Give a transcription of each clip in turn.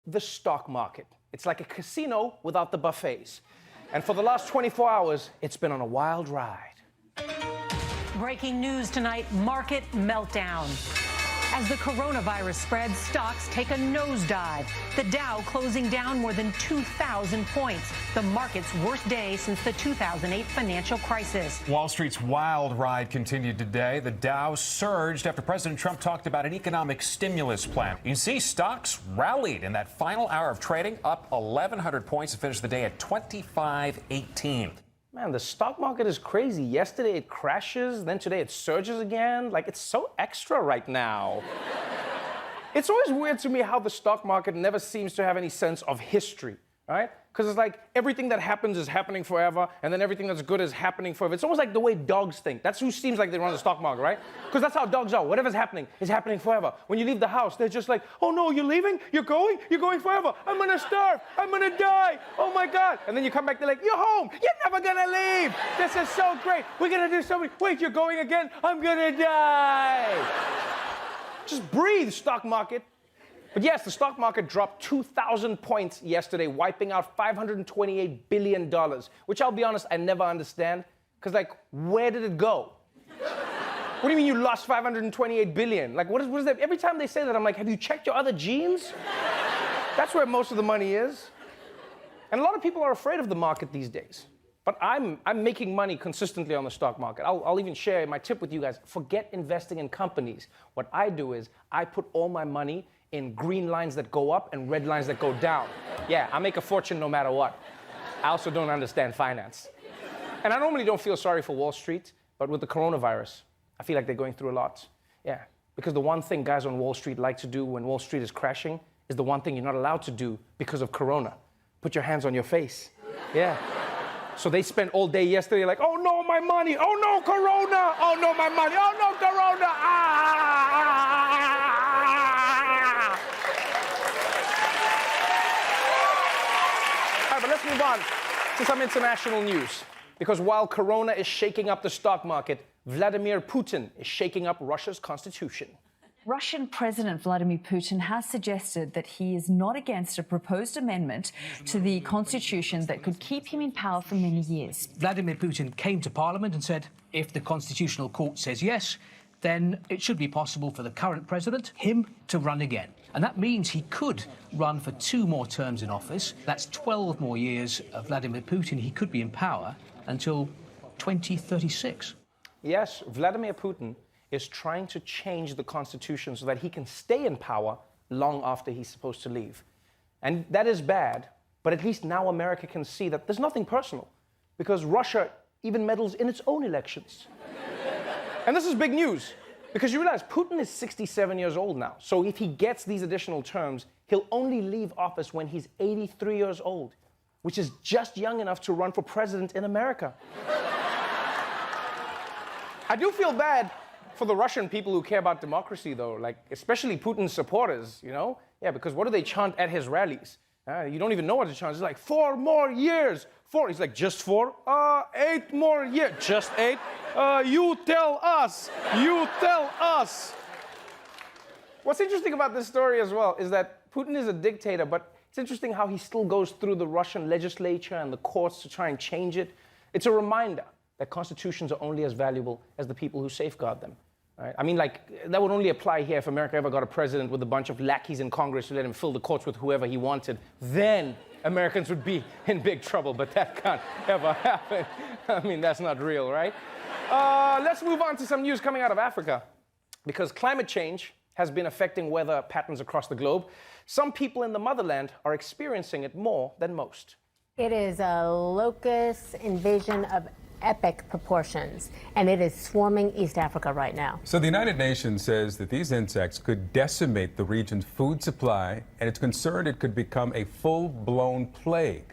the stock market. It's like a casino without the buffets. And for the last 24 hours, it's been on a wild ride. Breaking news tonight, market meltdown. As the coronavirus spreads, stocks take a nosedive. The Dow closing down more than 2,000 points, the market's worst day since the 2008 financial crisis. Wall Street's wild ride continued today. The Dow surged after President Trump talked about an economic stimulus plan. You see stocks rallied in that final hour of trading, up 1,100 points to finish the day at 25.18. Man, the stock market is crazy. Yesterday it crashes, then today it surges again. Like, it's so extra right now. It's always weird to me how the stock market never seems to have any sense of history, right? Because it's like everything that happens is happening forever, and then everything that's good is happening forever. It's almost like the way dogs think. That's who seems like they run the stock market, right? Because that's how dogs are. Whatever's happening is happening forever. When you leave the house, they're just like, oh no, you're leaving? You're going? You're going forever. I'm gonna starve. I'm gonna die. Oh my God. And then you come back, they're like, you're home. You're never gonna leave. This is so great. We're gonna do something. Wait, you're going again? I'm gonna die. Just breathe, stock market. But yes, the stock market dropped 2,000 points yesterday, wiping out $528 billion, which I'll be honest, I never understand. Because, like, where did it go? What do you mean you lost 528 billion? Like, what is that? Every time they say that, I'm like, have you checked your other genes? That's where most of the money is. And a lot of people are afraid of the market these days. But I'm making money consistently on the stock market. I'll even share my tip with you guys. Forget investing in companies. What I do is I put all my money in green lines that go up and red lines that go down. Yeah, I make a fortune no matter what. I also don't understand finance. And I normally don't feel sorry for Wall Street, but with the coronavirus, I feel like they're going through a lot. Yeah, because the one thing guys on Wall Street like to do when Wall Street is crashing is the one thing you're not allowed to do because of corona. Put your hands on your face. Yeah. So they spent all day yesterday like, oh no, my money. Oh no, corona. Oh no, my money. Oh no, corona. But let's move on to some international news. Because while corona is shaking up the stock market, Vladimir Putin is shaking up Russia's constitution. Russian President Vladimir Putin has suggested that he is not against a proposed amendment to the constitution that could keep him in power for many years. Vladimir Putin came to Parliament and said, if the Constitutional Court says yes, then it should be possible for the current president, him, to run again. And that means he could run for 2 more terms in office. That's 12 more years of Vladimir Putin. He could be in power until 2036. Yes, Vladimir Putin is trying to change the constitution so that he can stay in power long after he's supposed to leave. And that is bad, but at least now America can see that there's nothing personal, because Russia even meddles in its own elections. And this is big news, because you realize Putin is 67 years old now. So if he gets these additional terms, he'll only leave office when he's 83 years old, which is just young enough to run for president in America. I do feel bad for the Russian people who care about democracy, though, like especially Putin's supporters, you know? Yeah, because what do they chant at his rallies? You don't even know what to chant. It's like, 4 more years. 4. He's like, just 4? 8 more years. Just 8? You tell us. You tell us. What's interesting about this story as well is that Putin is a dictator, but it's interesting how he still goes through the Russian legislature and the courts to try and change it. It's a reminder that constitutions are only as valuable as the people who safeguard them. Right? I mean, like, that would only apply here if America ever got a president with a bunch of lackeys in Congress who let him fill the courts with whoever he wanted. Then Americans would be in big trouble, but that can't ever happen. I mean, that's not real, right? Let's move on to some news coming out of Africa, because climate change has been affecting weather patterns across the globe. Some people in the motherland are experiencing it more than most. It is a locust invasion of epic proportions, and it is swarming East Africa right now. So the United Nations says that these insects could decimate the region's food supply, and it's concerned it could become a full-blown plague.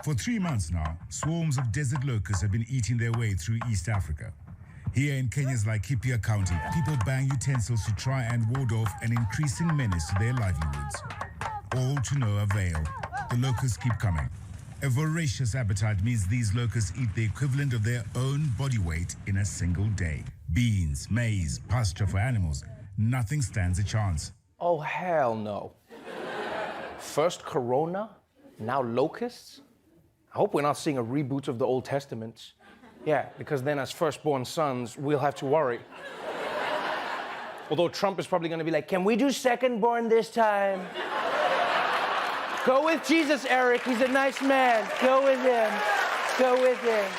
For 3 months now, swarms of desert locusts have been eating their way through East Africa. Here in Kenya's Laikipia County, people bang utensils to try and ward off an increasing menace to their livelihoods. All to no avail. The locusts keep coming. A voracious appetite means these locusts eat the equivalent of their own body weight in a single day. Beans, maize, pasture for animals. Nothing stands a chance. Oh, hell no. First corona, now locusts. I hope we're not seeing a reboot of the Old Testament. Yeah, because then as firstborn sons, we'll have to worry. Although Trump is probably going to be like, can we do secondborn this time? Go with Jesus, Eric. He's a nice man. Go with him. Go with him.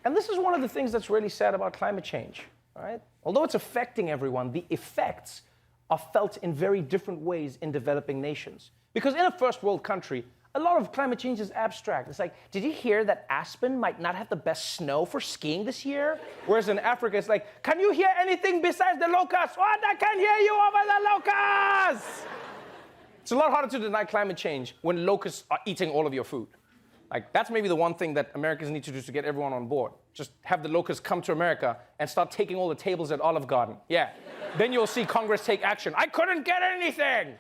And this is one of the things that's really sad about climate change, all right? Although it's affecting everyone, the effects are felt in very different ways in developing nations. Because in a first world country, a lot of climate change is abstract. It's like, did you hear that Aspen might not have the best snow for skiing this year? Whereas in Africa, it's like, can you hear anything besides the locusts? What? I can hear you over the locusts! It's a lot harder to deny climate change when locusts are eating all of your food. Like, that's maybe the one thing that Americans need to do to get everyone on board. Just have the locusts come to America and start taking all the tables at Olive Garden. Yeah. Then you'll see Congress take action. I couldn't get anything!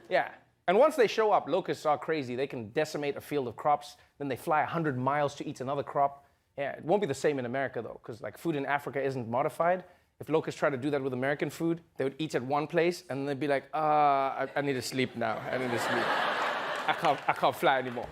Yeah. And once they show up, locusts are crazy. They can decimate a field of crops, then they fly 100 miles to eat another crop. Yeah, it won't be the same in America, though, because like food in Africa isn't modified. If locusts try to do that with American food, they would eat at one place, and they'd be like, I need to sleep now. I need to sleep. I can't fly anymore.